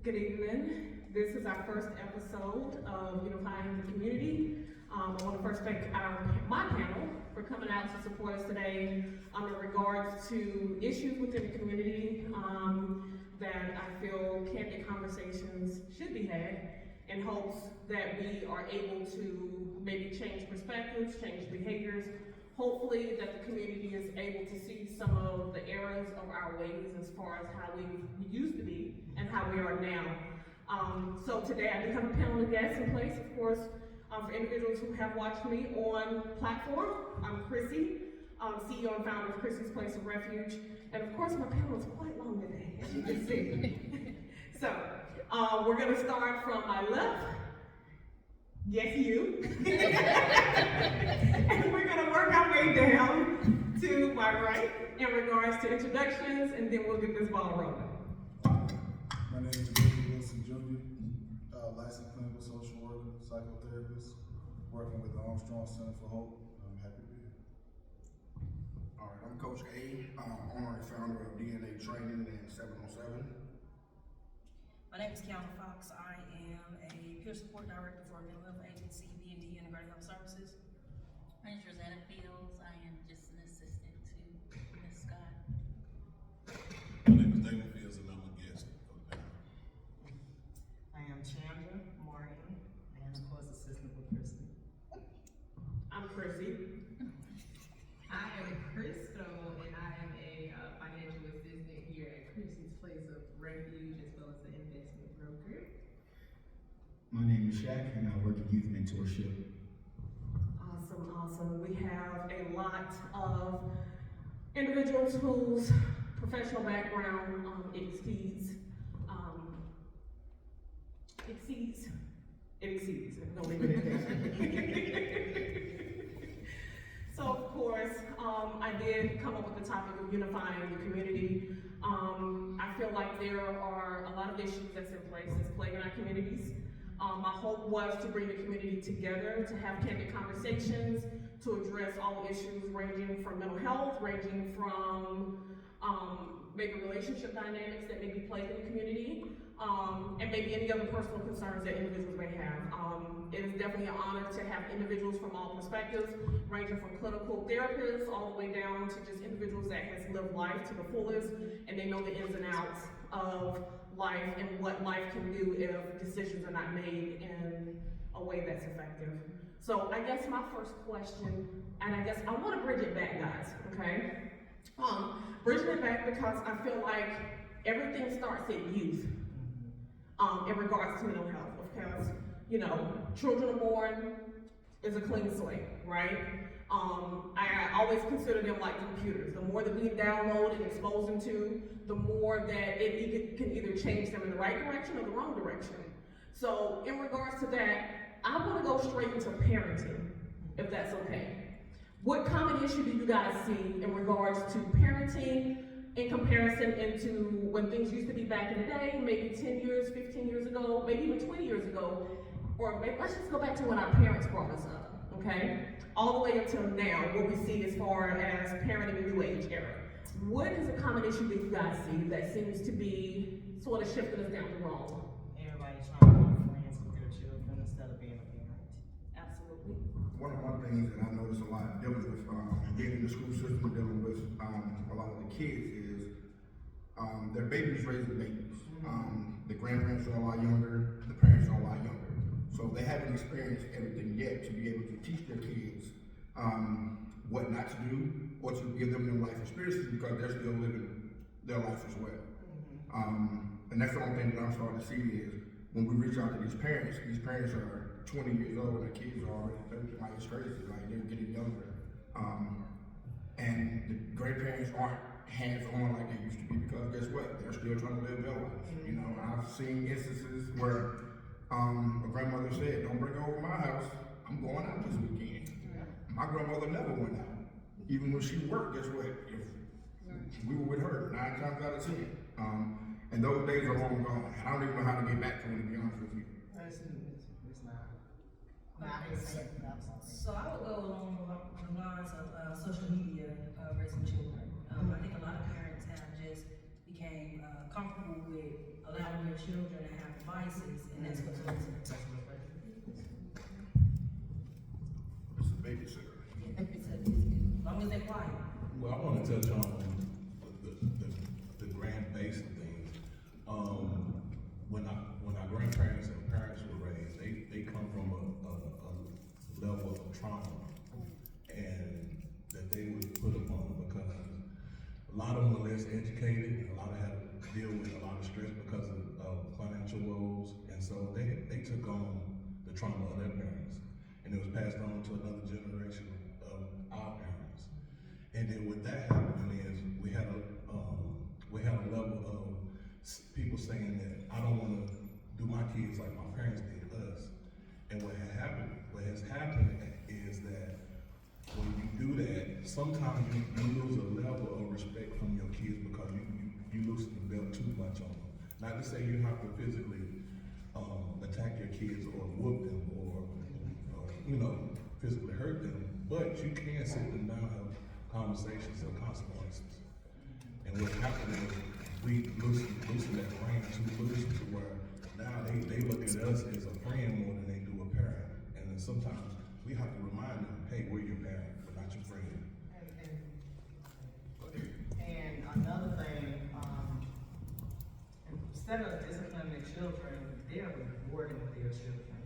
Good evening. This is our first episode of Unifying the Community. I want to first thank my panel for coming out to support us today in regards to issues within the community that I feel candid conversations should be had in hopes that we are able to maybe change perspectives, change behaviors. Hopefully that the community is able to see some of the errors of our ways as far as how we used to be and how we are now. So today I do have a panel of guests in place, of course, for individuals who have watched me on platform. I'm Chrissy, CEO and founder of Chrissy's Place of Refuge. And of course my panel is quite long today, as you can see. So we're gonna start from my left. Yes, you. And we're gonna work our way down to my right in regards to introductions, and then we'll get this ball rolling. My name is David Wilson Jr., licensed clinical social worker, psychotherapist, working with the Armstrong Center for Hope. I'm happy to be here. All right, I'm Coach A, owner and founder of DNA Training and 707. My name is Kiana Fox. I am a peer support director for a mental health agency, B&D Integrated Health Services. My name is Rosanna Fields. I am just an assistant to Ms. Scott. My name is Damon Fields and I'm a guest of the panel. I am Chandra Morgan, and of course assistant with Christy. I'm Chrissy. I am Crystal, and I am a financial assistant here at Chrissy's Place of Refuge, as well as an investment broker. My name is Shaq, and I work in youth mentorship. Awesome. We have a lot of individuals whose professional background exceeds. I'm gonna leave it at that. So of course, I did come up with the topic of unifying the community. I feel like there are a lot of issues that's in place that's plaguing our communities. My hope was to bring the community together, to have candid conversations, to address all issues ranging from mental health, ranging from maybe relationship dynamics that may be plaguing the community, and maybe any other personal concerns that individuals may have. It is definitely an honor to have individuals from all perspectives, ranging from clinical therapists all the way down to just individuals that has lived life to the fullest, and they know the ins and outs of life and what life can do if decisions are not made in a way that's effective. So I guess my first question, and I guess I want to bridge it back, guys, okay? Bridging it back because I feel like everything starts at youth in regards to mental health, because, children are born is a clean slate, right? I always consider them like computers. The more that we download and expose them to, the more that it can either change them in the right direction or the wrong direction. So in regards to that, I want to go straight into parenting, if that's okay. What common issue do you guys see in regards to parenting in comparison into when things used to be back in the day, maybe 10 years, 15 years ago, maybe even 20 years ago, or maybe, let's just go back to when our parents brought us up, okay? All the way until now, what we see as far as parenting in the new age era. What is a common issue that you guys see that seems to be sort of shifting us down the road? Everybody trying to be friends with their children instead of being a parent. Absolutely. One of my things that I notice a lot dealing with, being in the school system, dealing with a lot of the kids is their babies raising babies. The grandparents are a lot younger, the parents are a lot younger. So they haven't experienced everything yet to be able to teach their kids what not to do or to give them their life experiences because they're still living their life as well. And that's the only thing that I'm starting to see is when we reach out to these parents are 20 years old and the kids are already 30, like it's crazy, like they're getting younger. And the grandparents aren't hands-on like they used to be because guess what? They're still trying to live their lives. I've seen instances where a grandmother said, "Don't bring her over my house, I'm going out this weekend." My grandmother never went out. Even when she worked, guess what? If we were with her 9 times out of 10. And those days are long gone. I don't even know how to get back to them, to be honest with you. It's not something. So I would go along the lines of social media raising children. I think a lot of parents have just became comfortable with allowing their children to have devices, and that's what's losing. It's a babysitter. As long as they're quiet. Well, I wanna touch on the grand base of things. When our grandparents and parents were raised, they come from a level of trauma and that they would put upon because a lot of them are less educated, and a lot of have to deal with a lot of stress because of financial woes, and so they took on the trauma of their parents, and it was passed on to another generation of our parents. And then with that happening is we had a level of people saying that I don't want to do my kids like my parents did us. And what has happened is that when you do that, sometimes you lose a level of respect from your kids because you loosen the belt too much on them. Not to say you have to physically attack your kids or whoop them or physically hurt them, but you can sit them down and have conversations of consequences. And what happened is we loosen that brain too loose to where now they look at us as a friend more than they do a parent. And then sometimes we have to remind them, hey, we're your parent, but not your friend. And another thing, instead of disciplining children, they're rewarding their children.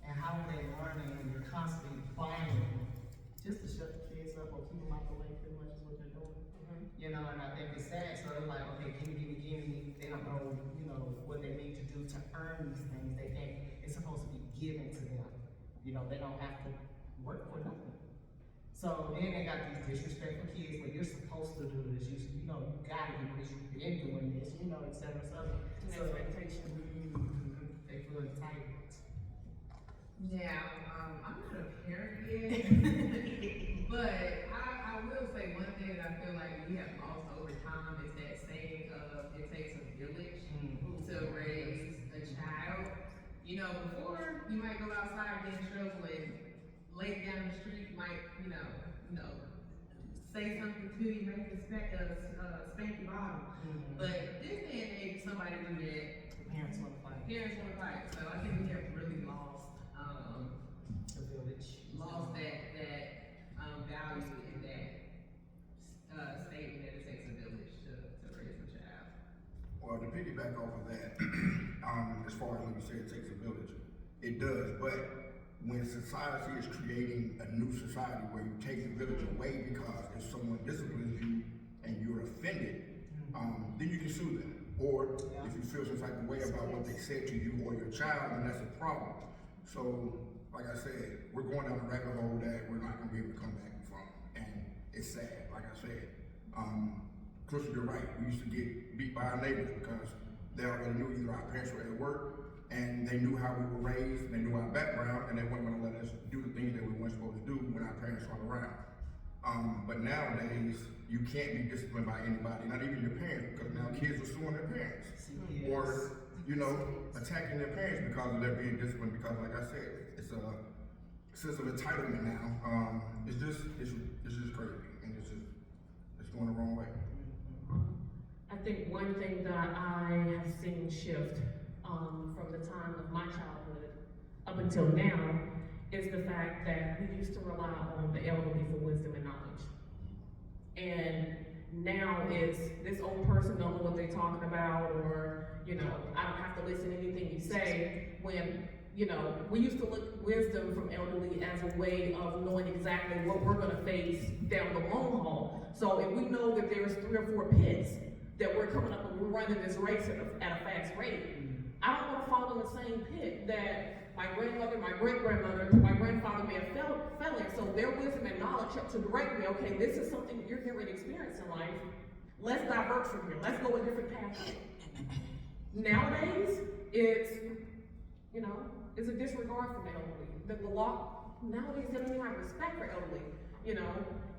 And how are they learning when you're constantly fighting just to shut the kids up or keep them out the way, pretty much is what they're doing. You know, and I think it's sad, so they're like, okay, gimme. They don't know, what they need to do to earn these things. They think it's supposed to be given to them. They don't have to work for nothing. So then they got these disrespectful kids, but you're supposed to do this. You gotta do this. You've been doing this, et cetera, et cetera. So they feel entitled. Now, I'm not a parent yet, but I will say one thing that I feel like we have lost over time is that saying of it takes a village to raise a child. Before you might go outside get in trouble and lay down the street, you might, say something to you, make you spank your bottom. But this day and age, somebody do that. Parents want to fight. So I think we have really lost The village. that value in that statement that it takes a village to raise a child. Well, to piggyback off of that, as far as like you said, it takes a village. It does, but when society is creating a new society where you take the village away because if someone disciplines you and you're offended, then you can sue them. Or if you feel some type of way about what they said to you or your child, then that's a problem. So, like I said, we're going down a rabbit hole that we're not going to be able to come back from. And it's sad, like I said. Crystal, you're right. We used to get beat by our neighbors because they already knew either our parents were at work and they knew how we were raised, they knew our background, and they weren't going to let us do the things that we weren't supposed to do when our parents weren't around. But nowadays, you can't be disciplined by anybody, not even your parents, because now kids are suing their parents. Or, attacking their parents because of their being disciplined, because like I said, it's a sense of entitlement now. It's just crazy, and it's going the wrong way. I think one thing that I have seen shift from the time of my childhood up until now is the fact that we used to rely on the elderly for wisdom and knowledge. And now it's this old person don't know what they're talking about, or, I don't have to listen to anything you say, when, we used to look wisdom from elderly as a way of knowing exactly what we're gonna face down the long haul. So if we know that there's 3 or 4 pits that we're coming up and we're running this race at a fast rate, I don't want to fall in the same pit that my grandmother, my great-grandmother, my grandfather may have fell in. So their wisdom and knowledge helped to direct me, okay, this is something that you're getting ready to experience in life. Let's divert from here. Let's go a different path. Nowadays, it's a disregard for the elderly. The law, nowadays, they don't even have respect for elderly.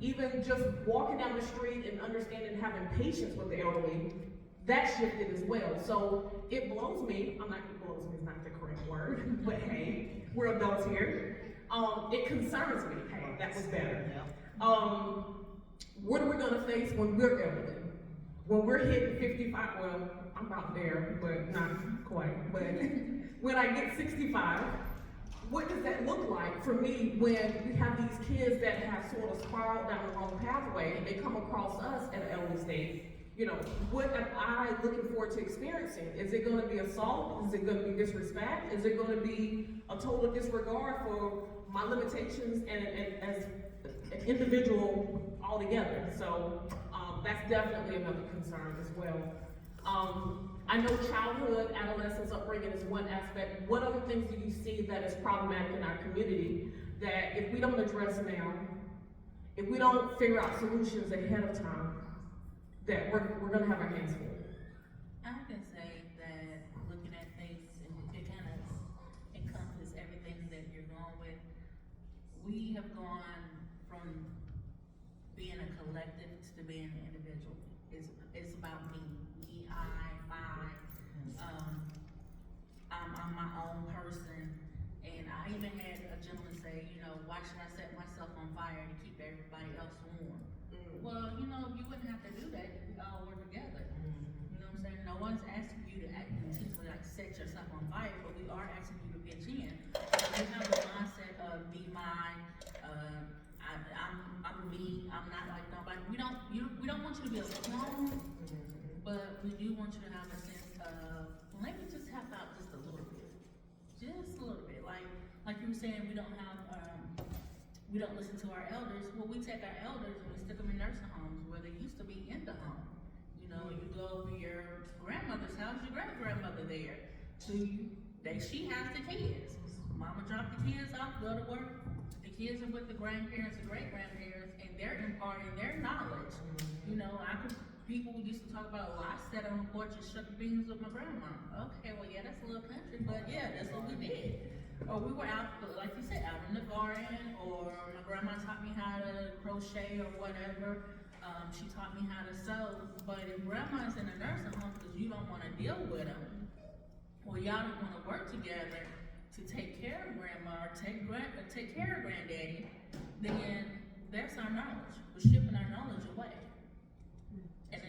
Even just walking down the street and understanding and having patience with the elderly, that shifted as well. So it blows me, blows me is not the correct word, but hey, we're adults here. It concerns me, hey, that was better. What are we gonna face when we're elderly? When we're hitting 55, well, I'm about there, but not quite. way, but when I get 65, what does that look like for me when we have these kids that have sort of spiraled down the wrong pathway and they come across us at an elderly stage? You know, what am I looking forward to experiencing? Is it gonna be assault? Is it gonna be disrespect? Is it gonna be a total disregard for my limitations and as an individual altogether? So that's definitely another concern as well. I know childhood, adolescence, upbringing is one aspect. What other things do you see that is problematic in our community that if we don't address now, if we don't figure out solutions ahead of time, that we're gonna have our hands full? I can say that looking at things, and it kind of encompasses everything that you're going with. We have gone from being a collective to being an individual. It's about me, I, my. I'm my own person, and I even had a gentleman say, you know, why should I set myself on fire to keep everybody else warm? Well, you know, you wouldn't have to do that if we all work together. You know what I'm saying? No one's asking you to like set yourself on fire, but we are asking you to pitch in. You have the mindset of be mine. I'm me. I'm not like nobody. We don't want you to be a clone, but we do want you to have a sense of let me just help out just a little bit, Like you were saying, we don't listen to our elders. Well, we take our elders and we stick them in nursing homes where they used to be in the home. You know, you go over your grandmother's house, your great-grandmother there. She has the kids. Mama dropped the kids off, go to work. The kids are with the grandparents and great-grandparents, and they're imparting their knowledge. You know, people used to talk about, well, I sat on the porch and shook beans with my grandma. Okay, well, yeah, that's a little country, but yeah, that's what we did. Or we were out, like you said, out in the garden, or my grandma taught me how to crochet or whatever. She taught me how to sew. But if grandma's in a nursing home because you don't want to deal with them, or y'all don't want to work together to take care of grandma or take care of granddaddy, then there's our knowledge. We're shipping our knowledge away. And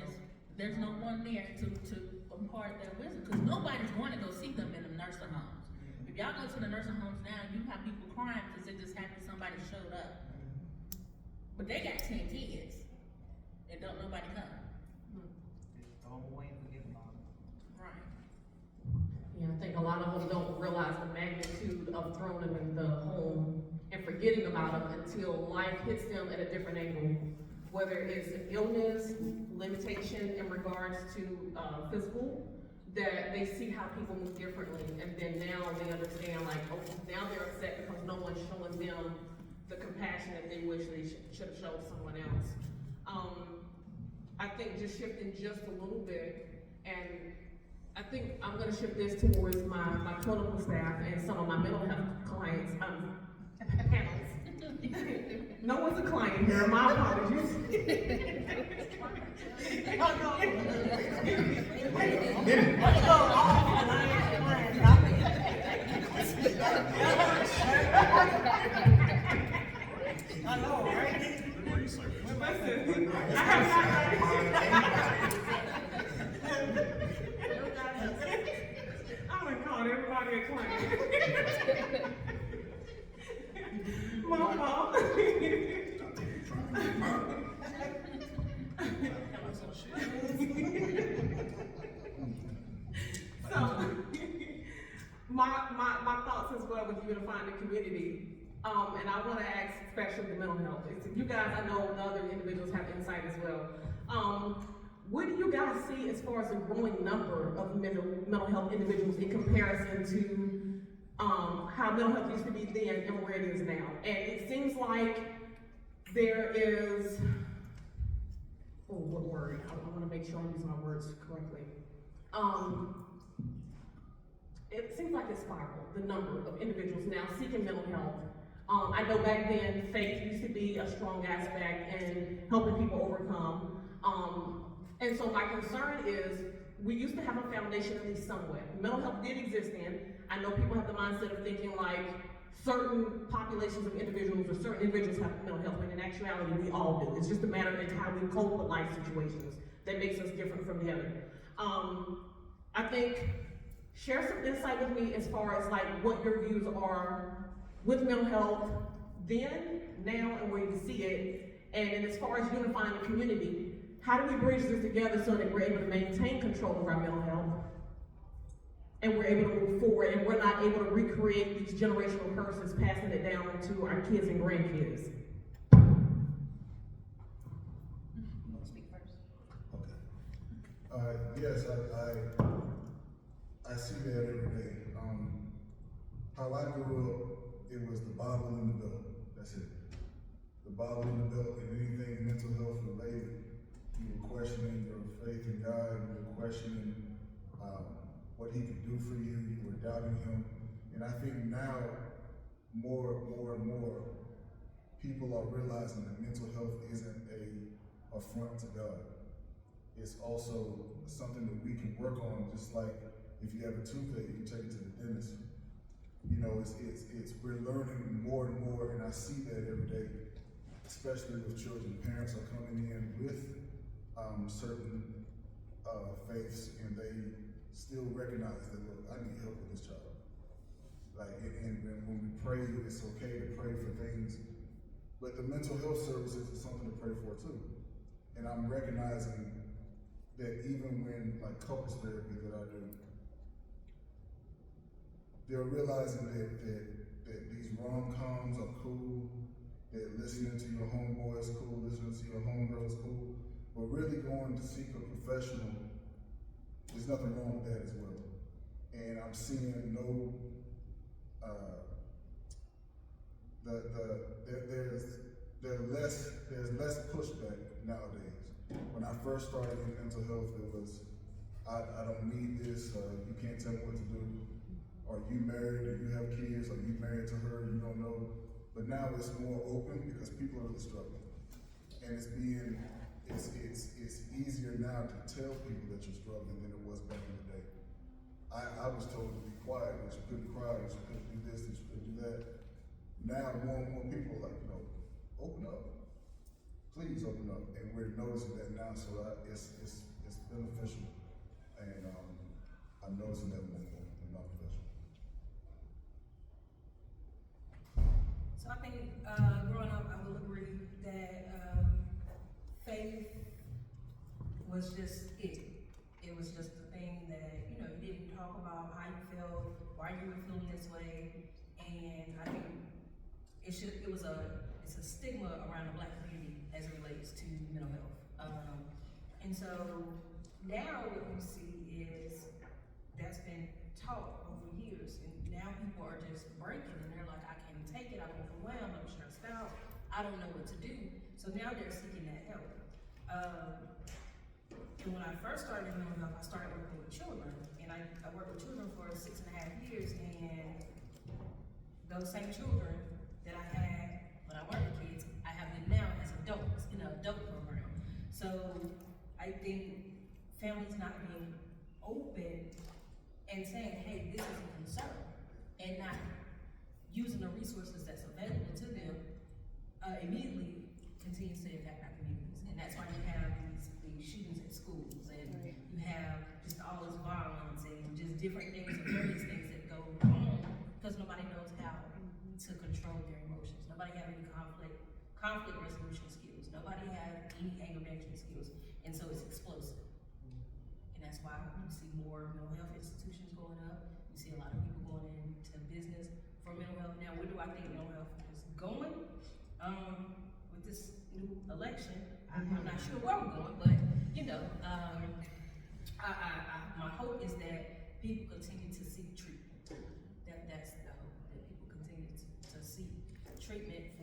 there's no one there to impart that wisdom, because nobody's going to go see them in the nursing homes. If y'all go to the nursing homes now, you have people crying because they're just happy somebody showed up. But they got 10 kids, and don't nobody come. Just throw them away and forget about it. Right. Yeah, I think a lot of them don't realize the magnitude of throwing them in the home and forgetting about them until life hits them at a different angle. Whether it's an illness, limitation in regards to physical, that they see how people move differently, and then now they understand, like, oh, now they're upset because no one's showing them the compassion that they wish they should have showed someone else. I think just shifting just a little bit, and I think I'm gonna shift this towards my clinical staff and some of my mental health clients, panels. No one's a client here, my apologies. I know, right? Listen, I have I'm gonna call everybody a client. My fault. So, my thoughts as well with unifying the community, and I want to ask, especially the mental health. You guys, I know the other individuals have insight as well. What do you guys see as far as the growing number of mental health individuals in comparison to how mental health used to be then and where it is now? And it seems like there is, what word? I want to make sure I'm using my words correctly. It seems like it's spiraled, the number of individuals now seeking mental health. I know back then faith used to be a strong aspect in helping people overcome. And so my concern is, we used to have a foundation at least somewhere. Mental health did exist then. I know people have the mindset of thinking like certain populations of individuals or certain individuals have mental health, but in actuality we all do. It's just a matter of how we cope with life situations that makes us different from the other. I think share some insight with me as far as like what your views are with mental health then, now, and where you see it. And then as far as unifying the community, how do we bridge this together so that we're able to maintain control of our mental health? And we're able to move forward, and we're not able to recreate these generational curses, passing it down to our kids and grandkids. Speak first. Okay. Yes, I see that every day. How I grew up, it was the Bible in the belt. That's it. The Bible in the belt, and anything mental health related, you were questioning your faith in God, you were questioning what He could do for you, you were doubting Him. And I think now, more and more, people are realizing that mental health isn't a affront to God. It's also something that we can work on, just like if you have a toothache, you take it to the dentist. You know, we're learning more and more, and I see that every day, especially with children. Parents are coming in with certain faiths, and they still recognize that, look, I need help with this child. Like, and when we pray, it's okay to pray for things, but the mental health services is something to pray for too. And I'm recognizing that even when, like, couples therapy that I do, they're realizing that these rom-coms are cool, that listening to your homeboy is cool, listening to your homegirl is cool, but really going to seek a professional, there's nothing wrong with that as well. And I'm seeing there's less pushback nowadays. When I first started in mental health, it was, I don't need this, you can't tell me what to do. Are you married? Do you have kids? Are you married to her? You don't know. But now it's more open because people are really struggling. And it's easier now to tell people that you're struggling than it was back in the day. I was told to be quiet, that you couldn't cry, that you couldn't do this, that you couldn't do that. Now more and more people are like, open up. Please open up. And we're noticing that now, so it's beneficial. And I'm noticing that more and more. So I think growing up, I will agree that faith was just it. It was just the thing that, you didn't talk about how you felt, why you were feeling this way, and I think it's a stigma around the Black community as it relates to mental health. And so now what we see is that's been taught over years, and now people are just breaking, and they're like, I can't take it, I'm overwhelmed, I'm stressed out, I don't know what to do. So now they're seeking that help. And when I first started in mental health, I started working with children, and I worked with children for 6.5 years, and those same children that I had when I worked with kids, I have them now as adults in an adult program. So I think families not being open and saying, hey, this is a concern, and not using the resources that's available to them, immediately continues to impact our communities. And that's why you have these shootings at schools, and you have just all this violence and just different things and various things that go on because nobody knows how to control their emotions. Nobody have any conflict resolution skills. Nobody have any anger management skills. And so it's explosive. And that's why you see more mental health institutions going up. You see a lot of people going into business for mental health. Now, where do I think mental health is going? With this new election, I'm not sure where we're going, but my hope is that people continue to seek treatment. That's the hope, that people continue to seek treatment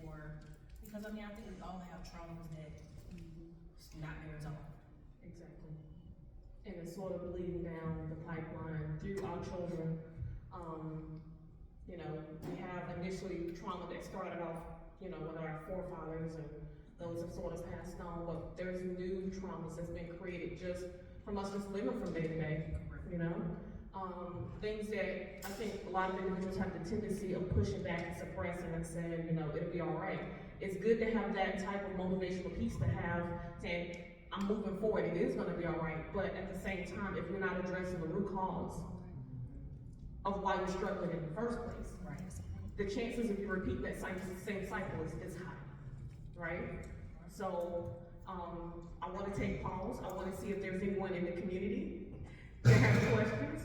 because I think we all have traumas that not been resolved. Exactly. And it's sort of bleeding down the pipeline through our children. We have initially trauma that started off, with our forefathers, and those have sort of passed on, but there's new traumas that's been created just from us just living from day to day, things that I think a lot of individuals have the tendency of pushing back and suppressing and saying, it'll be all right. It's good to have that type of motivational piece to have, saying, I'm moving forward, it is gonna be all right, but at the same time, if you're not addressing the root cause, of why you're struggling in the first place. Right. The chances of you repeating that same cycle is high, right? So, I wanna take pause, I wanna see if there's anyone in the community that has questions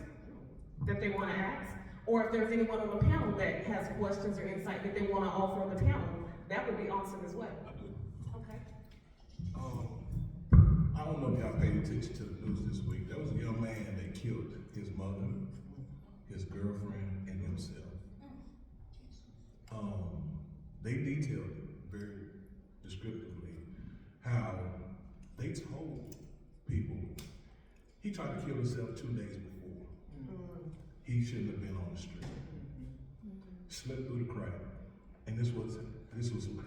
that they wanna ask, or if there's anyone on the panel that has questions or insight that they wanna offer on the panel, that would be awesome as well. I do. Okay. I don't know if y'all paid attention to the news this week. There was a young man that killed his mother, his girlfriend, and himself. They detailed it very descriptively how they told people he tried to kill himself 2 days before. He shouldn't have been on the street. Slipped through the crack. And this was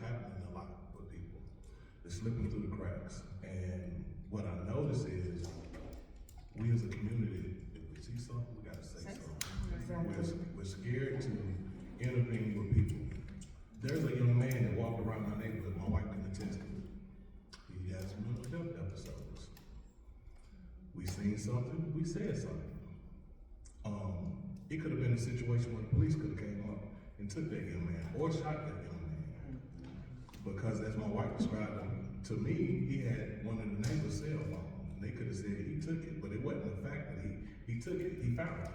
happening a lot with people. They're slipping through the cracks. And what I notice is we as a community, if we see something, we gotta say something. We're scared to intervene with people. There's a young man that walked around my neighborhood, my wife can attest to it. He has mental health episodes. We seen something, we said something. It could have been a situation where the police could have came up and took that young man or shot that young man. Because as my wife described him, to me, he had one of the neighbor's cell phones. And they could have said he took it, but it wasn't the fact that he took it, he found it.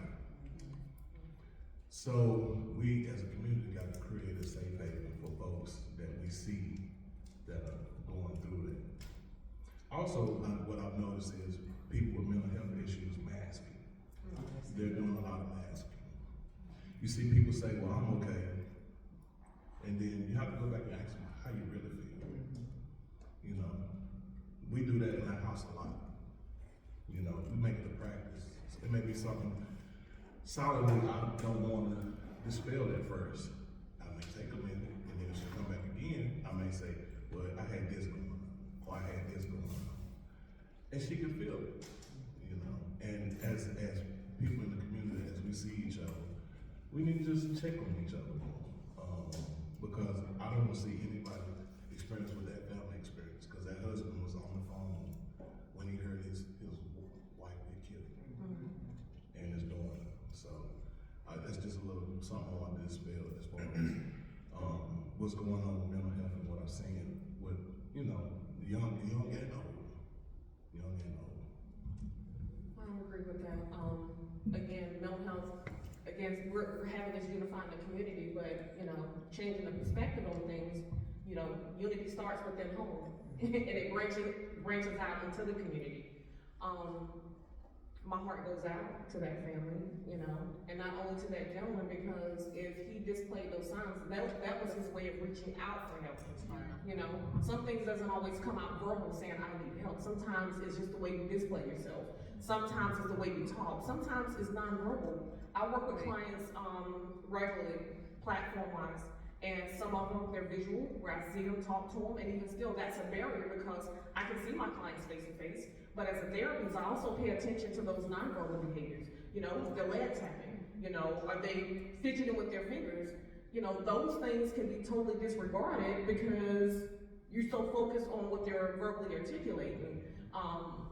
So we as a community got to create a safe haven for folks that we see that are going through it. Also, what I've noticed is people with mental health issues masking. They're doing a lot of masking. You see people say, well, I'm okay. And then you have to go back and ask them how you really feel. You know, we do that in our house a lot. You know, we make it a practice. It may be something solidly I don't want to dispel at first. I may take a minute, and then if she come back again, I may say, well, I had this going on, or I had this going on. And she can feel it, you know. And as people in the community, as we see each other, we need to just check on each other. Because I don't want to see anybody experience what that family experienced, because that husband was on the phone when he heard his wife get killed, and his daughter. So that's just a little something I wanted to dispel as far as what's going on with mental health and what I'm seeing with, you know, young and old. Young and old. I don't agree with that. Again, mental health, again, we're having this unifying the community, but, you know, changing the perspective on things, you know, unity starts within home, and it branches out into the community. My heart goes out to that family, you know, and not only to that gentleman, because if he displayed those signs, that was his way of reaching out for help. You know, some things doesn't always come out verbal saying I need help. Sometimes it's just the way you display yourself. Sometimes it's the way you talk. Sometimes it's nonverbal. I work with clients regularly, platform-wise, and some of them, they're visual, where I see them, talk to them, and even still, that's a barrier because I can see my clients face-to-face, but as a therapist, I also pay attention to those nonverbal behaviors. You know, the leg tapping, you know, are they fidgeting with their fingers? You know, those things can be totally disregarded because you're so focused on what they're verbally articulating.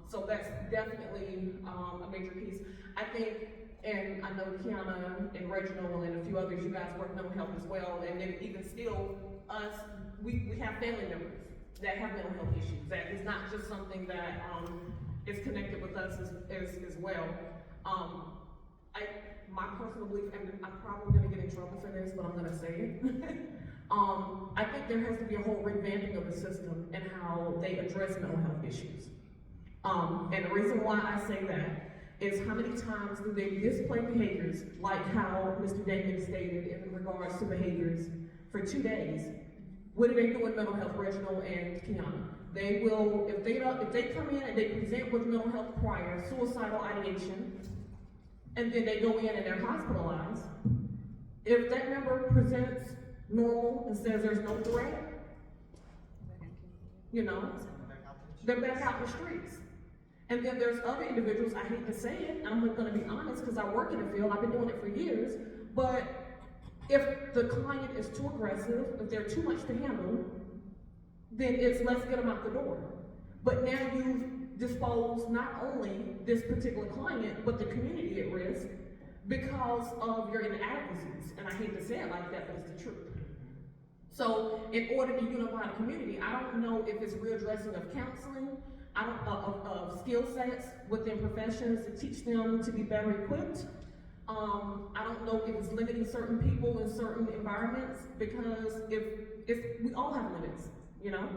So that's definitely a major piece. I think, and I know Kiana and Reginald and a few others, you guys work mental health as well, and then even still, us, we have family members that have mental health issues. That is not just something that is connected with us as well. My personal belief, and I'm probably gonna get in trouble for this, but I'm gonna say it. I think there has to be a whole revamping of the system and how they address mental health issues. And the reason why I say that is how many times do they display behaviors like how Mr. Damon stated in regards to behaviors for 2 days. What do they do with mental health, Reginald and Kiana? They will, if they come in and they present with mental health prior, suicidal ideation, and then they go in and they're hospitalized, if that member presents normal and says there's no threat, you know, they're back out in the streets. And then there's other individuals, I hate to say it, I'm gonna be honest because I work in the field, I've been doing it for years, but if the client is too aggressive, if they're too much to handle, then it's let's get them out the door. But now you've disposed not only this particular client, but the community at risk, because of your inadequacies, and I hate to say it like that, but it's the truth. So in order to unify the community, I don't know if it's readdressing of counseling, I don't, of skill sets within professions to teach them to be better equipped. I don't know if it's limiting certain people in certain environments, because if we all have limits, you know?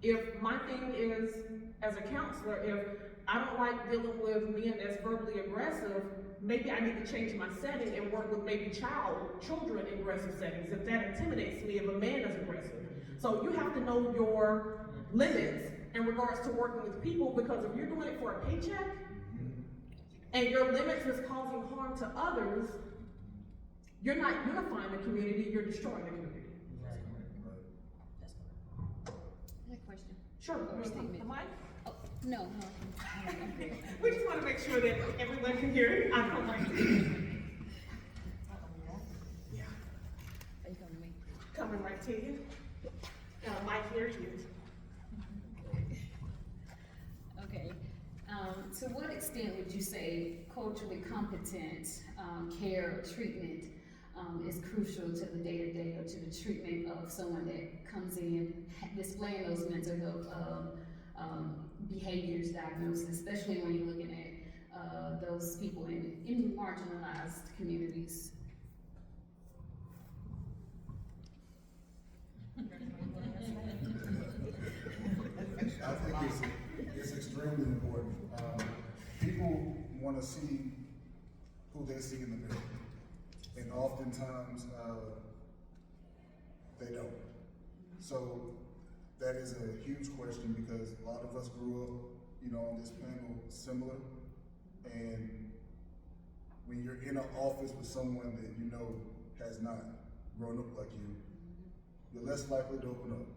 If my thing is, as a counselor, if I don't like dealing with men that's verbally aggressive, maybe I need to change my setting and work with maybe children in aggressive settings, if that intimidates me, if a man is aggressive. So you have to know your limits in regards to working with people, because if you're doing it for a paycheck, and your limits is causing harm to others, you're not unifying the community, you're destroying the community. Question. Sure, Or the statement. mic? Oh, no. I'm good. We just want to make sure that everyone can hear it. I don't like it. Yeah, Are you coming to me? coming right to you. Mike, here's you. Okay. To what extent would you say culturally competent care or treatment is crucial to the day-to-day or to the treatment of someone that comes in displaying those mental health behaviors, diagnosis, especially when you're looking at those people in marginalized communities? I think it's extremely important. People want to see who they see in the mirror, and oftentimes they don't. So that is a huge question, because a lot of us grew up, you know, on this panel similar, and when you're in an office with someone that you know has not grown up like you, you're less likely to open up.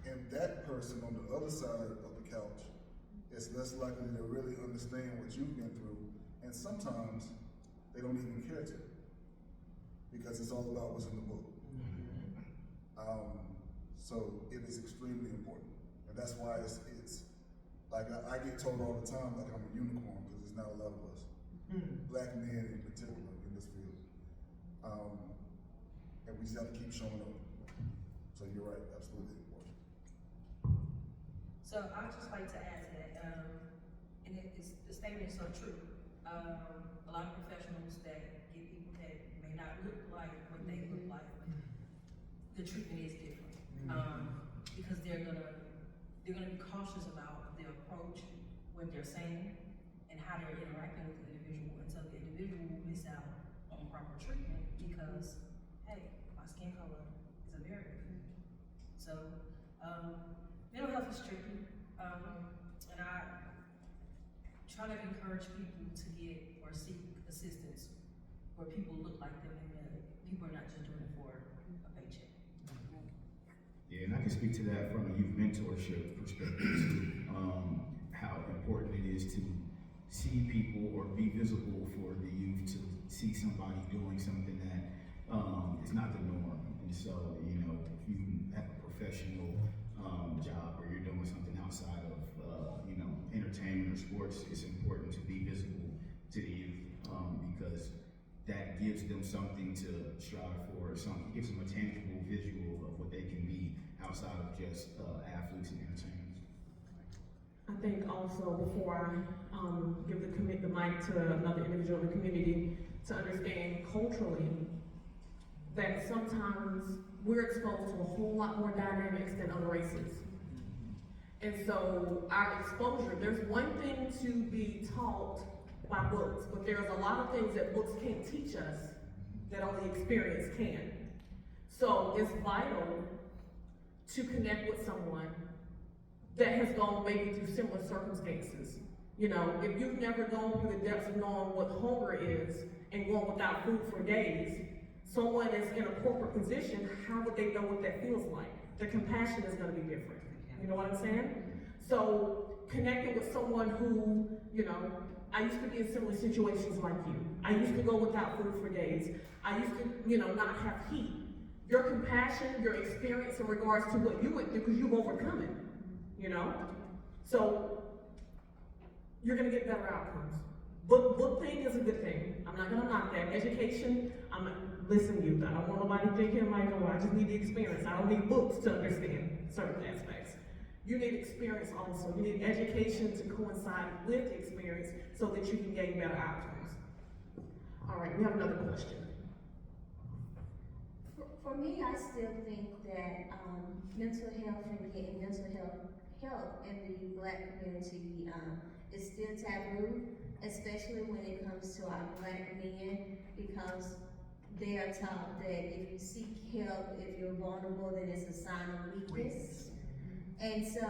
And that person on the other side of the couch is less likely to really understand what you've been through, and sometimes they don't even care to, because it's all about what's in the book. So it is extremely important, and that's why it's like I get told all the time like I'm a unicorn, because there's not a lot of us, black men in particular, in this field, and we just have to keep showing up. So you're right, absolutely important. So I'd just like to add to that, and the statement is so true. A lot of professionals that get people that may not look like what they look like, the treatment is different. Because they're gonna be cautious about their approach, what they're saying, and how they're interacting with the individual, and so the individual will miss out on proper treatment because, hey, my skin color is a barrier. So, mental health is tricky, and I try to encourage people to get or seek assistance where people look like them and people are not just doing it for a paycheck. Yeah, and I can speak to that from a youth mentorship perspective, how important it is to see people or be visible for the youth, to see somebody doing something that is not the norm. And so, you know, if you have a professional job or you're doing something outside of, you know, entertainment or sports, it's important to be visible to the youth, because that gives them something to strive for, something gives them a tangible visual of what they can be outside of just athletes and entertainers. I think also, before I give the mic to another individual in the community, to understand culturally that sometimes we're exposed to a whole lot more dynamics than other races. And so our exposure, there's one thing to be taught by books, but there's a lot of things that books can't teach us that only experience can. So it's vital to connect with someone that has gone maybe through similar circumstances. You know, if you've never gone through the depths of knowing what hunger is and going without food for days, someone that's in a corporate position, how would they know what that feels like? The compassion is gonna be different. You know what I'm saying? So connecting with someone who, you know, I used to be in similar situations like you. I used to go without food for days. I used to, you know, not have heat. Your compassion, your experience in regards to what you went through, because you've overcome it, you know? So you're gonna get better outcomes. book thing is a good thing. I'm not gonna knock that. Education, listen, youth, I don't want nobody thinking like, oh, I just need the experience. I don't need books to understand certain aspects. You need experience also. You need education to coincide with the experience so that you can gain better outcomes. All right, we have another question. For me, I still think that mental health and getting mental health help in the Black community is still taboo, especially when it comes to our Black men, because they are taught that if you seek help, if you're vulnerable, then it's a sign of weakness. And so,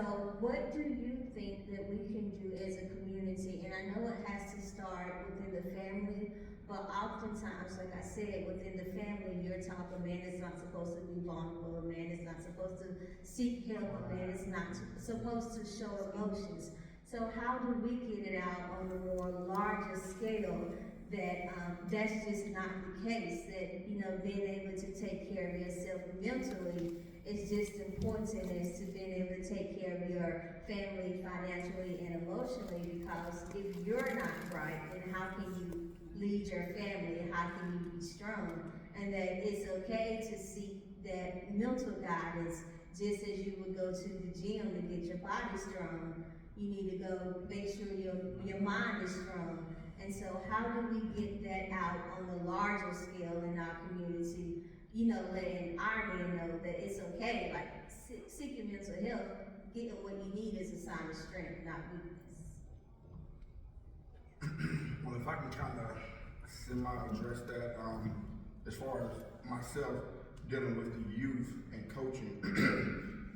what do you think that we can do as a community? And I know it has to start within the family, but oftentimes, like I said, within the family, you're taught a man is not supposed to be vulnerable, a man is not supposed to seek help, a man is not supposed to show emotions. So how do we get it out on a more larger scale that that's just not the case, that, you know, being able to take care of yourself mentally is just important as to being able to take care of your family financially and emotionally, because if you're not right, then how can you lead your family? How can you be strong? And that it's okay to seek that mental guidance, just as you would go to the gym to get your body strong. You need to go make sure your mind is strong. And so how do we get that out on the larger scale in our community? You know, letting our men know that it's okay, like seeking mental health, getting what you need is a sign of strength, not weakness. Well, if I can kind of semi-address that, as far as myself dealing with the youth and coaching,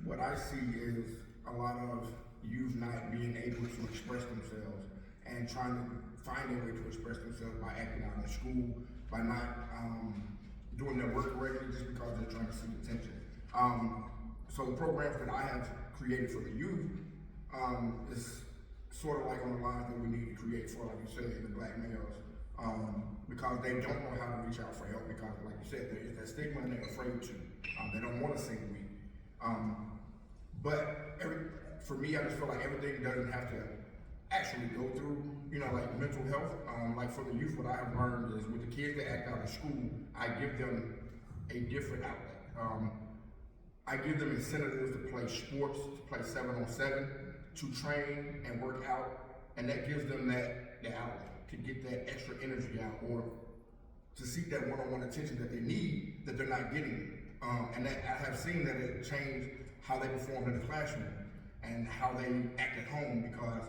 what I see is a lot of youth not being able to express themselves and trying to find a way to express themselves by acting out in school, by not doing their work correctly just because they're trying to seek attention. So the programs that I have created for the youth is sort of like on the lines that we need to create for, like you said, the Black males, because they don't know how to reach out for help, because like you said, there is that stigma and they're afraid to. They don't want to seem weak. But for me, I just feel like everything doesn't have to actually go through, you know, like mental health. Like for the youth, what I have learned is with the kids that act out in school, I give them a different outlet. I give them incentives to play sports, to play 7-on-7, to train and work out, and that gives them that outlet to get that extra energy out, or to seek that one-on-one attention that they need that they're not getting. And that I have seen that it changed how they perform in the classroom and how they act at home, because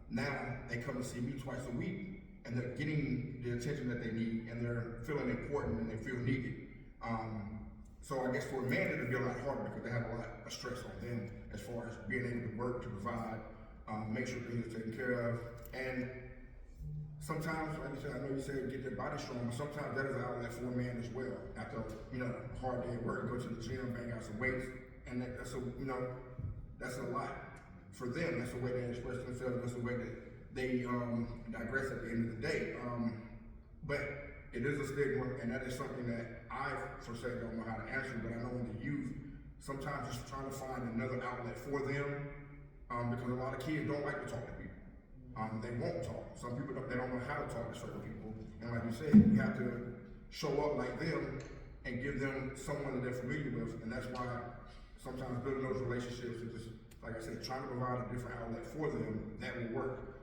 now they come to see me twice a week and they're getting the attention that they need and they're feeling important and they feel needed. So I guess for a man it'll be a lot harder because they have a lot of stress on them as far as being able to work, to provide, make sure things are taken care of. And sometimes, like you said, I know you said get their body strong, but sometimes that is an outlet for a man as well. After, you know, a hard day at work, go to the gym, bang out some weights, and that's a, you know, that's a lot for them. That's the way they express themselves. That's the way that they digress at the end of the day. But it is a stigma, and that is something that I, per se, don't know how to answer. But I know in the youth, sometimes just trying to find another outlet for them, because a lot of kids don't like to talk to people. They won't talk. Some people they don't know how to talk to certain people. And like you said, you have to show up like them and give them someone that they're familiar with. And that's why sometimes building those relationships is just, like I said, trying to provide a different outlet for them that will work.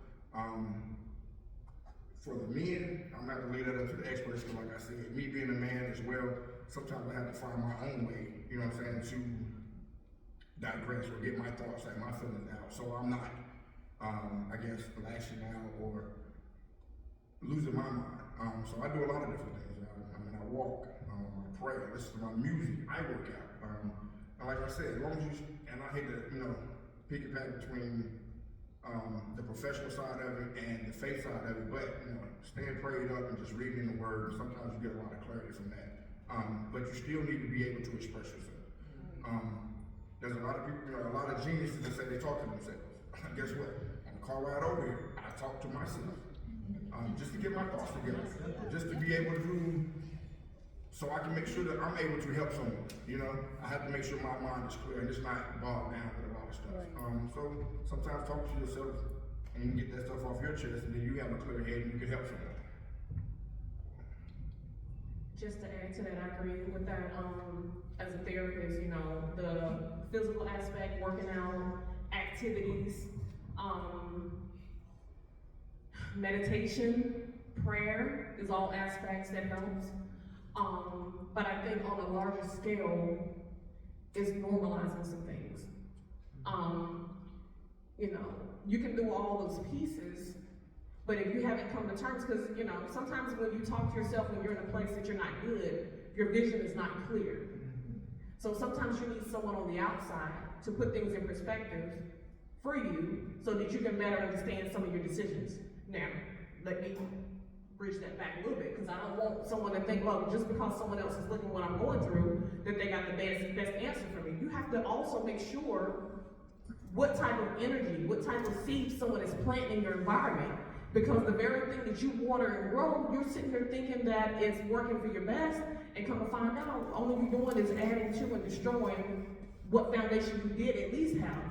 For the men, I'm gonna have to leave that up to the experts, because like I said, me being a man as well, sometimes I have to find my own way, you know what I'm saying, to digress or get my thoughts and my feelings out. So I'm not, I guess, lashing out or losing my mind. So I do a lot of different things. I walk, I pray, I listen to my music, I work out. And like I said, as long as you, and I hate to, you know, pick and pack between the professional side of it and the faith side of it, but, you know, staying prayed up and just reading the word, sometimes you get a lot of clarity from that. But you still need to be able to express yourself. There's a lot of people, you know, a lot of geniuses that say they talk to themselves. Guess what? On the car ride over here, I talk to myself. Just to get my thoughts together. Just to be able to, so I can make sure that I'm able to help someone. You know, I have to make sure my mind is clear and it's not bogged down with a lot of stuff. So sometimes talk to yourself and get that stuff off your chest, and then you have a clear head and you can help someone. Just to add to that, I agree with that, as a therapist, you know, the physical aspect, working out, activities, meditation, prayer is all aspects that helps. But I think on a larger scale is normalizing some things. You know, you can do all those pieces, but if you haven't come to terms, because, you know, sometimes when you talk to yourself when you're in a place that you're not good, your vision is not clear. So sometimes you need someone on the outside to put things in perspective for you so that you can better understand some of your decisions. Now, let me bridge that back a little bit, because I don't want someone to think, well, just because someone else is looking what I'm going through, that they got the best answer for me. You have to also make sure what type of energy, what type of seed someone is planting in your environment. Because the very thing that you water and grow, you're sitting there thinking that it's working for your best, and come to find out, all you're doing is adding to and destroying what foundation you did at least have.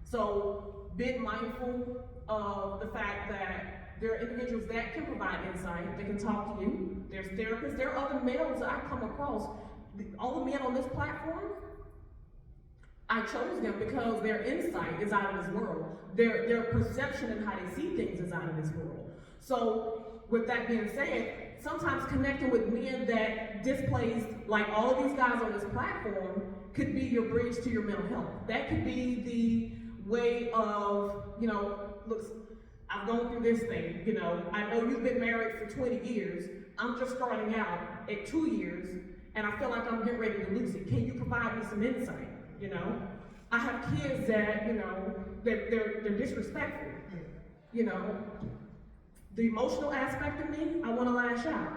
So, be mindful of the fact that there are individuals that can provide insight, they can talk to you. There's therapists, there are other males that I come across. All the men on this platform, I chose them because their insight is out of this world. Their perception and how they see things is out of this world. So, with that being said, sometimes connecting with men that displaced, like all of these guys on this platform, could be your bridge to your mental health. That could be the way of, you know, look, I've gone through this thing, you know, I know you've been married for 20 years, I'm just starting out at 2 years, and I feel like I'm getting ready to lose it. Can you provide me some insight, you know? I have kids that, you know, they're disrespectful, you know? The emotional aspect of me, I want to lash out.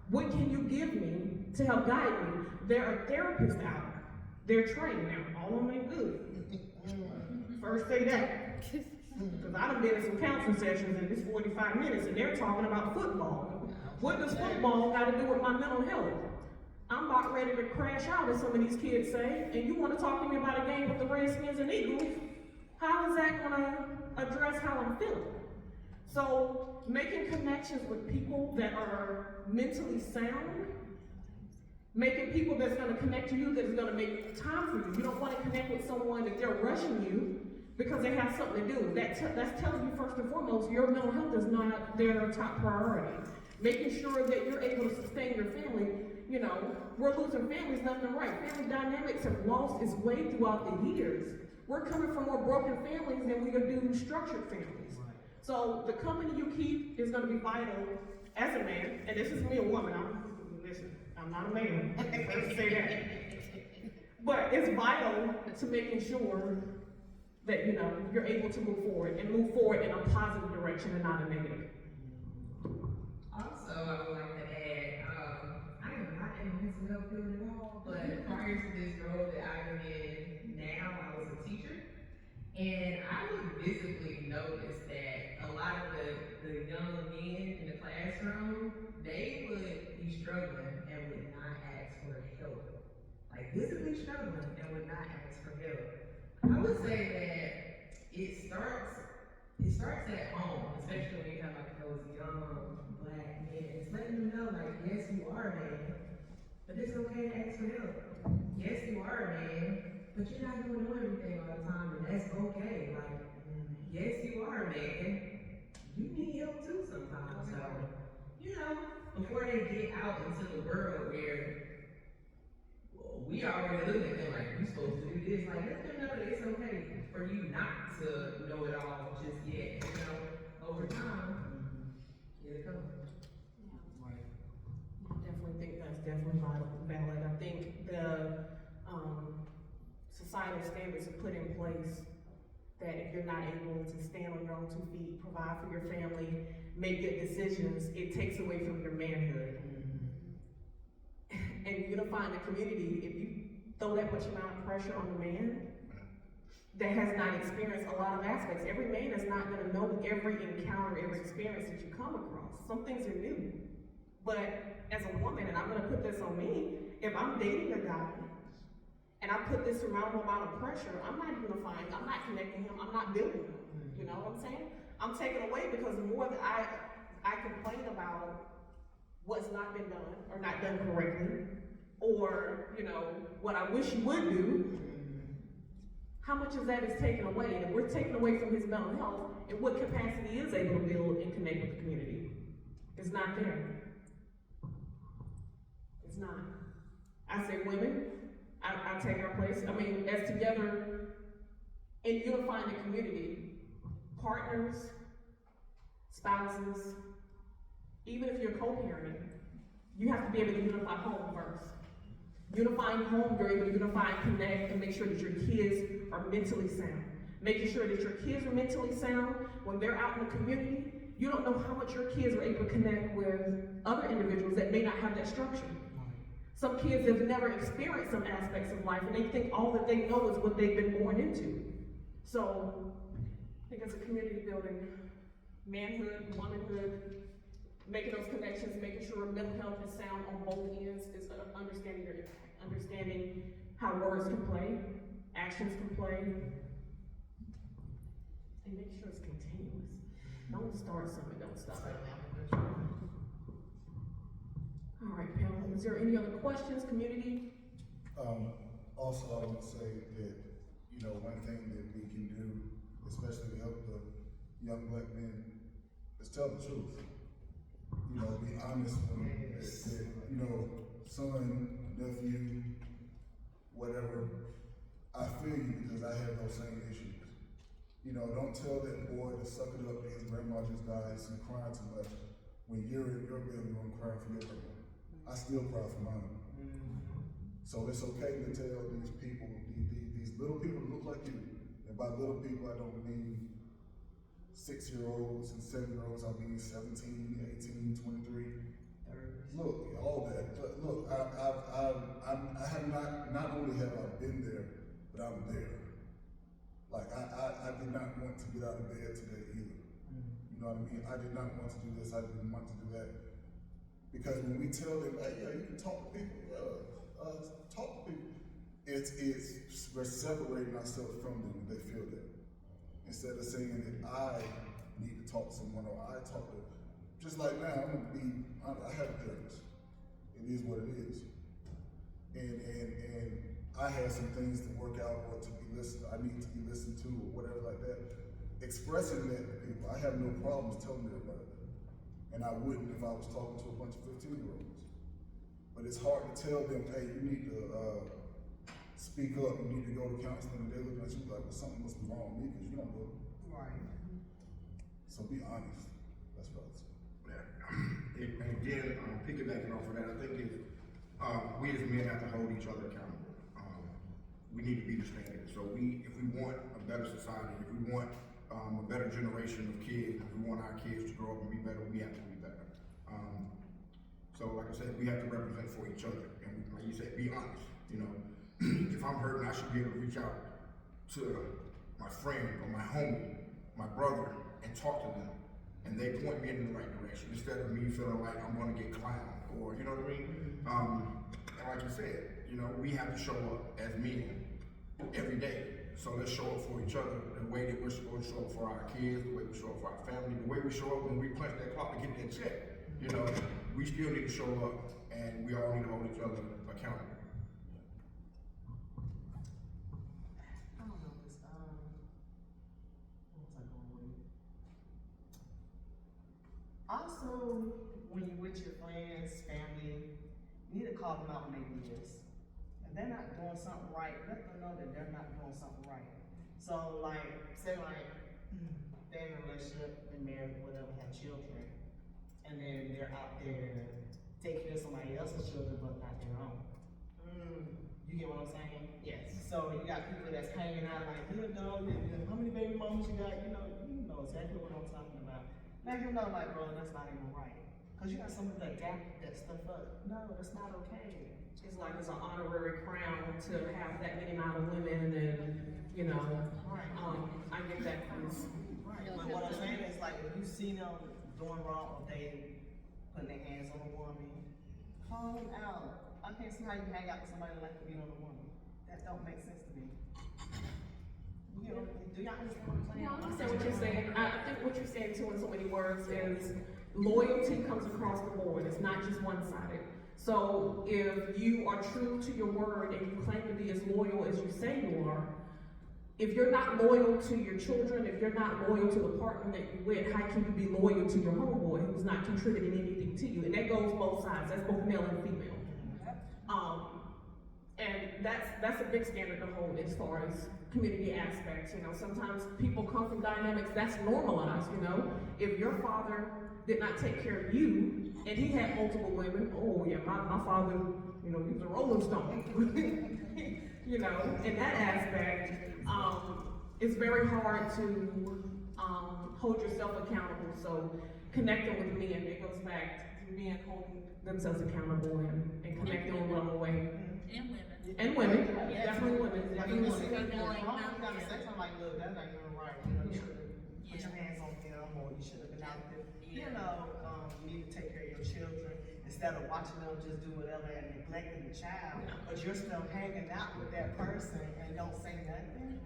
What can you give me to help guide me? There are therapists out. They're trained now. All of them ain't good. First say that. Because I done been in some counseling sessions in this 45 minutes and they're talking about football. What does football got to do with my mental health? I'm about ready to crash out, as some of these kids say, and you want to talk to me about a game with the Redskins and Eagles? How is that going to address how I'm feeling? So, making connections with people that are mentally sound, making people that's going to connect to you, that's going to make time for you. You don't want to connect with someone that they're rushing you because they have something to do. That's telling you first and foremost, your mental health is not their top priority. Making sure that you're able to sustain your family. You know, we're losing families left and right. Family dynamics have lost its way throughout the years. We're coming from more broken families than we do structured families. So the company you keep is going to be vital as a man, and this is me, a woman. I'm not a man. Let's say that. But it's vital to making sure that, you know, you're able to move forward and move forward in a positive direction and not a negative. Also, I would like to add, I am not in the mental health field at all, but prior to this role that I am in now, I was a teacher. And I would visibly notice that a lot of the young men in the classroom, they would be struggling and would not ask for help. Like visibly struggling and would not ask for help. I would say that it starts at home, especially when you have like those young black men. It's letting them know, like, yes, you are a man, but it's okay to ask for help. Yes, you are a man, but you're not gonna know everything all the time, and that's okay. Like, yes, you are a man, you need help too sometimes. So, you know, before they get out into the world where we already look at them like, you're supposed to do this, like, let them know that it's okay for you not to know it all just yet. You know, over time, it'll come. I definitely think that's definitely valid. I think the societal standards are put in place that if you're not able to stand on your own 2 feet, provide for your family, make good decisions, it takes away from your manhood. And unifying the community, if you throw that much amount of pressure on the man that has not experienced a lot of aspects, every man is not going to know every encounter, every experience that you come across. Some things are new. But as a woman, and I'm going to put this on me, if I'm dating a guy and I put this surrounding amount of pressure, I'm not unifying, I'm not connecting him, I'm not building him. You know what I'm saying? I'm taken away because the more that I complain about what's not been done or not done correctly, or, you know, what I wish you would do, how much of that is taken away? And if we're taken away from his mental health, in what capacity he is able to build and connect with the community? It's not there. It's not. I say women, I take our place. I mean, as together in unifying the community, partners, spouses, even if you're co-parenting, you have to be able to unify home first. Unifying home, you're able to unify and connect and make sure that your kids are mentally sound. Making sure that your kids are mentally sound when they're out in the community. You don't know how much your kids are able to connect with other individuals that may not have that structure. Some kids have never experienced some aspects of life and they think all that they know is what they've been born into. So, I think it's a community building, manhood, womanhood, making those connections, making sure mental health is sound on both ends, is understanding your impact, understanding how words can play, actions can play, and make sure it's continuous. Don't start something, don't stop it. All right, Pam, is there any other questions, community? Also, I would say that, you know, one thing that we can do, especially to help the young black men, is tell the truth. You know, be honest when that, you know, son, nephew, whatever, I feel you because I have those same issues. You know, don't tell that boy to suck it up that his grandma just died and crying too much when you're in your bedroom crying for your grandma. I still cry for mine. So it's okay to tell these people, these little people look like you. And by little people, I don't mean 6-year-olds and 7-year-olds, I mean 17, 18, 23. Look, all that. But look, I have not only have I been there, but I'm there. Like, I did not want to get out of bed today either. You know what I mean? I did not want to do this, I didn't want to do that. Because when we tell them, hey, yeah, you can talk to people, talk to people, we're separating ourselves from them when they feel that. Instead of saying that I need to talk to someone or I talk to, just like now, I have a therapist. It is what it is. And I have some things to work out or to be listened, I need to be listened to or whatever like that. Expressing that to people, I have no problems telling everybody that. And I wouldn't if I was talking to a bunch of 15-year-olds. But it's hard to tell them, hey, you need to speak up, you need to go to counseling, and they're looking at you like, well, something must be wrong with me because you don't know. Right. So be honest. That's what I'd say. Yeah. And again, piggybacking off of that, I think we as men have to hold each other accountable. We need to be the standard. So if we want a better society, if we want a better generation of kids, if we want our kids to grow up and be better, we have to be better. So like I said, we have to represent for each other. And like you said, be honest. You know, if I'm hurting, I should be able to reach out to my friend or my homie, my brother, and talk to them. And they point me in the right direction instead of me feeling like I'm gonna get clowned or, you know what I mean? And like you said, you know, we have to show up as men every day. So let's show up for each other the way that we're supposed to show up for our kids, the way we show up for our family, the way we show up when we punch that clock to get that check. You know, we still need to show up and we all need to hold each other accountable. I don't know this, what was I going with? Also, when you're with your friends, family, you need to call them out when they do this. If they're not doing something right, let them know that they're not doing something right. So like, say like, they're in a relationship, been married, whatever, have children, and then they're out there taking care of somebody else's children, but not their own. You get what I'm saying? Yes. So you got people that's hanging out like, you know, how many baby mamas you got? You know exactly what I'm talking about. Let him know, like, bro, that's not even right. Cause you got somebody that gap that stuff up. No, that's not okay. It's like it's an honorary crown to have that many amount of women and, you know, I get that piece. Right. But what I'm saying is like, if you see them doing wrong or they putting their hands on a woman, call them out. I can't see how you hang out with somebody like to beat on a woman. That don't make sense to me. you know, do y'all understand what I'm saying? Yeah, I understand what you're saying. I think what you're saying too in so many words is loyalty comes across the board. It's not just one-sided. So if you are true to your word and you claim to be as loyal as you say you are, if you're not loyal to your children, if you're not loyal to the partner that you're with, how can you be loyal to your homeboy who's not contributing anything to you? And that goes both sides. That's both male and female. And that's a big standard to hold as far as community aspects. You know, sometimes people come from dynamics that's normalized. You know, if your father did not take care of you and he had multiple women, oh yeah, my father, you know, he was a rolling stone. You know, in that aspect, it's very hard to hold yourself accountable. So connecting with men, it goes back to men holding themselves accountable and connecting in one way. And women. And women, Yeah. definitely women, Like, definitely you see women. me going wrong, you gotta say something like, look, that ain't even right, you know, you should've put your hands on him, or you should've been out there. You know, you need to take care of your children, instead of watching them just do whatever and neglecting the child, but you're still hanging out with that person and don't say nothing.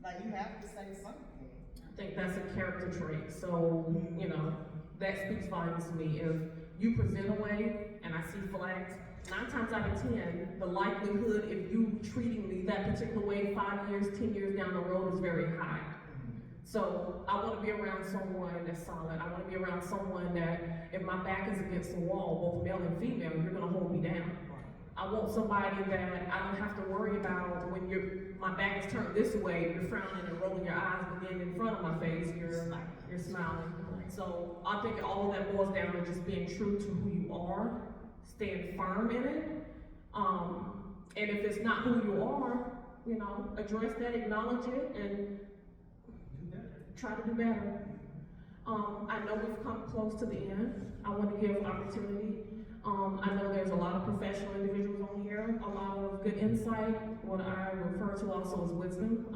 Like, you have to say something. I think that's a character trait. So, you know, that speaks volumes to me. If you present a way and I see flags, 9 times out of 10, the likelihood if you treating me that particular way 5 years, 10 years down the road is very high. So I want to be around someone that's solid. I want to be around someone that if my back is against the wall, both male and female, you're going to hold me down. I want somebody that I don't have to worry about when my back is turned this way, you're frowning and rolling your eyes, but then in front of my face, you're smiling. So I think all of that boils down to just being true to who you are, staying firm in it. And if it's not who you are, you know, address that, acknowledge it, and try to do better. I know we've come close to the end. I want to give opportunity. I know there's a lot of professional individuals on here, a lot of good insight, what I refer to also as wisdom.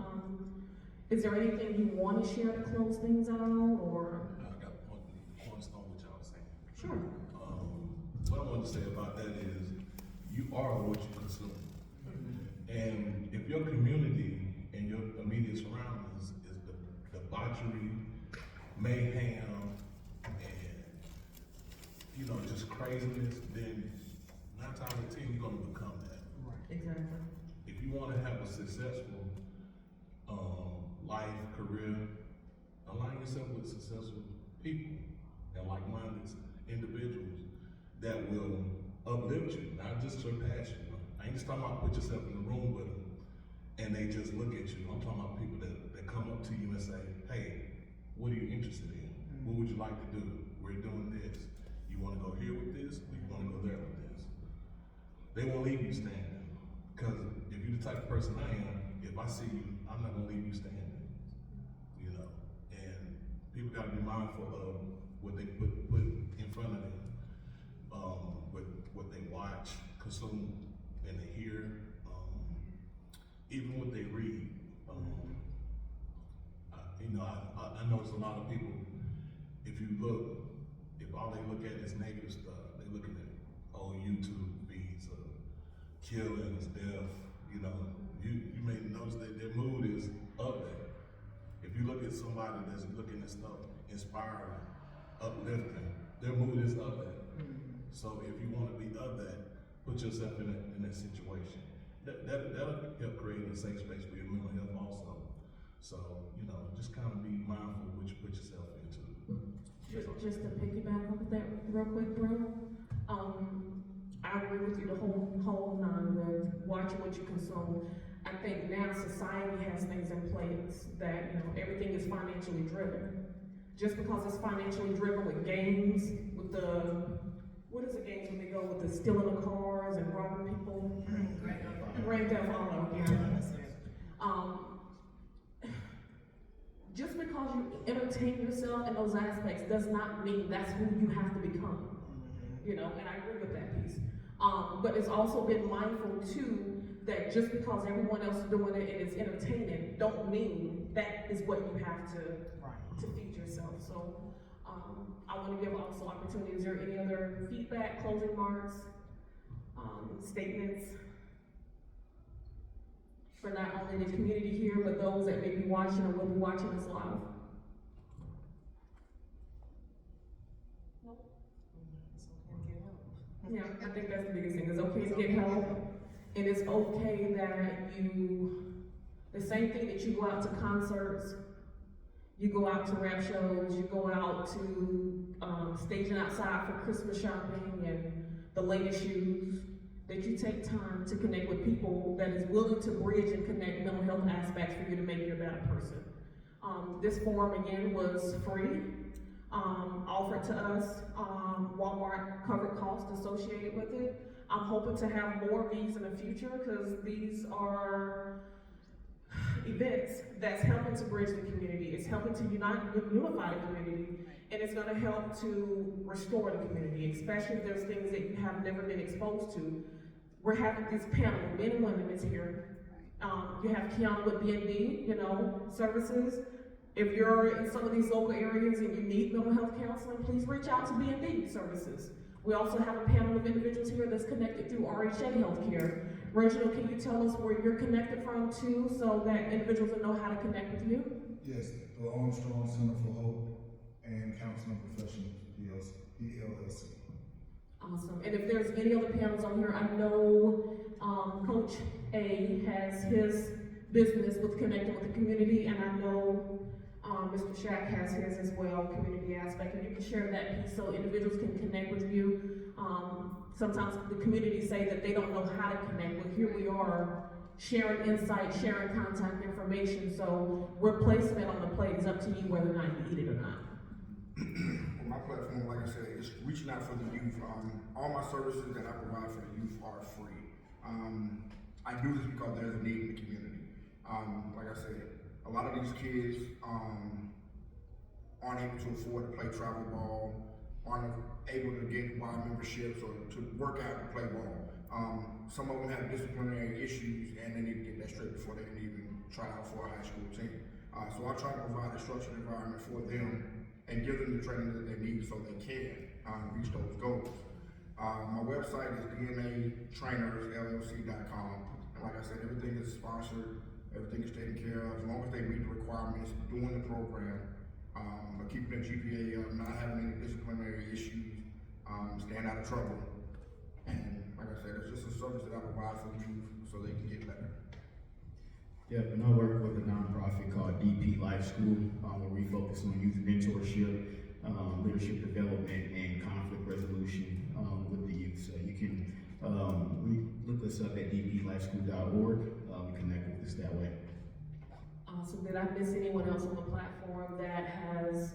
Is there anything you want to share to close things out, or? I got one cornerstone what y'all was saying. Sure. What I want to say about that is, you are what you consume. And if your community and your immediate surroundings is the debauchery, mayhem, and, you know, just craziness, then 9 times out of 10, you're gonna become that. Exactly. If you wanna have a successful life, career, align yourself with successful people and like-minded individuals that will uplift you, not just surpass you. I ain't just talking about put yourself in the room with them and they just look at you. I'm talking about people that come up to you and say, hey, what are you interested in? What would you like to do? We're doing this. You wanna go here with this, or you wanna go there with this? They won't leave you standing. Because if you're the type of person I am, if I see you, I'm not gonna leave you standing. You know, and people gotta be mindful of what they put in front of them, what they watch, consume, and they hear, even what they read. You know, I notice a lot of people, if you look, if all they look at is negative stuff, they looking at old YouTube feeds of killings, death, you know, you may notice that their mood is up there. If you look at somebody that's looking at stuff inspiring, uplifting, their mood is up there. So if you want to be of that, put yourself in that situation. That'll help create a safe space for your mental health also. So, you know, just kind of be mindful of what you put yourself into. Just to piggyback off of that real quick, bro. I agree with you the whole nine with watching what you consume. I think now society has things in place that, you know, everything is financially driven. Just because it's financially driven with games, with what is the games when they go with the stealing the cars and robbing people? Grand Theft Auto. Just because you entertain yourself in those aspects does not mean that's who you have to become. You know, and I agree with that piece. But it's also been mindful too that just because everyone else is doing it and it's entertaining, don't mean that is what you have to feed yourself. So I want to give also opportunity. Is there any other feedback, closing remarks, statements? for not only the community here, but those that may be watching or will be watching us live? Yeah, I think that's the biggest thing. It's okay to get help, and it's okay that the same thing that you go out to concerts, you go out to rap shows, you go out to staging outside for Christmas shopping and the latest shoes, that you take time to connect with people that is willing to bridge and connect mental health aspects for you to make you a better person. This forum, again, was free, offered to us. Walmart covered costs associated with it. I'm hoping to have more of these in the future, because these are events that's helping to bridge the community. It's helping to unify the community, and it's gonna help to restore the community, especially if there's things that you have never been exposed to. We're having this panel, men and women is here. You have Kiana with B&B, services. If you're in some of these local areas and you need mental health counseling, please reach out to B&B services. We also have a panel of individuals here that's connected through RHA Healthcare. Reginald, can you tell us where you're connected from too, so that individuals will know how to connect with you? Yes, the Armstrong Center for Hope and Counseling Professionals, PLLC. Awesome. And if there's any other panels on here, I know Coach A has his business with connecting with the community, and I know Mr. Shack has his as well, community aspect, and you can share that piece so individuals can connect with you. Sometimes the community say that they don't know how to connect, but here we are sharing insight, sharing contact information, so we're placing it on the plate. It's up to you whether or not you eat it or not. Well, my platform, like I said, is reaching out for the youth. All my services that I provide for the youth are free. I do this because there's a need in the community. Like I said, a lot of these kids aren't able to afford to play travel ball, aren't able to get wide memberships or to work out and play ball. Some of them have disciplinary issues, and they need to get that straight before they can even try out for a high school team. So I try to provide a structured environment for them and give them the training that they need so they can reach those goals. My website is DNAtrainersllc.com. And like I said, everything is sponsored, everything is taken care of, as long as they meet the requirements, doing the program, keeping their GPA up, not having any disciplinary issues, staying out of trouble. And like I said, it's just a service that I provide for youth so they can get better. Yep, and I work with a nonprofit called DP Life School, where we focus on youth mentorship, leadership development, and conflict resolution with the youth. So you can look us up at dplifeschool.org and connect with us that way. Awesome. Did I miss anyone else on the platform that has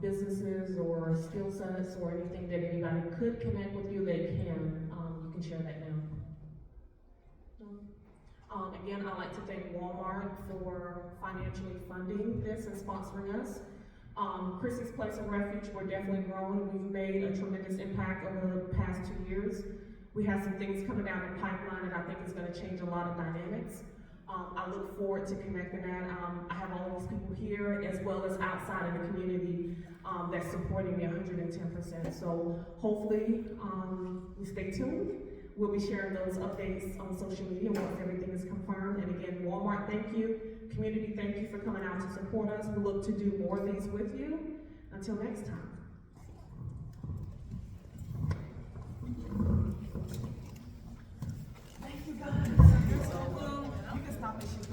businesses or skill sets or anything that anybody could connect with you? They can. You can share that now. Again, I'd like to thank Walmart for financially funding this and sponsoring us. Chrissy's Place of Refuge, we're definitely growing. We've made a tremendous impact over the past 2 years. We have some things coming down the pipeline that I think is going to change a lot of dynamics. I look forward to connecting that. I have all of these people here as well as outside of the community that's supporting me 110%. So hopefully we stay tuned. We'll be sharing those updates on social media once everything is confirmed. And again, Walmart, thank you. Community, thank you for coming out to support us. We look to do more of these with you. Until next time. Thank you guys. You can stop this.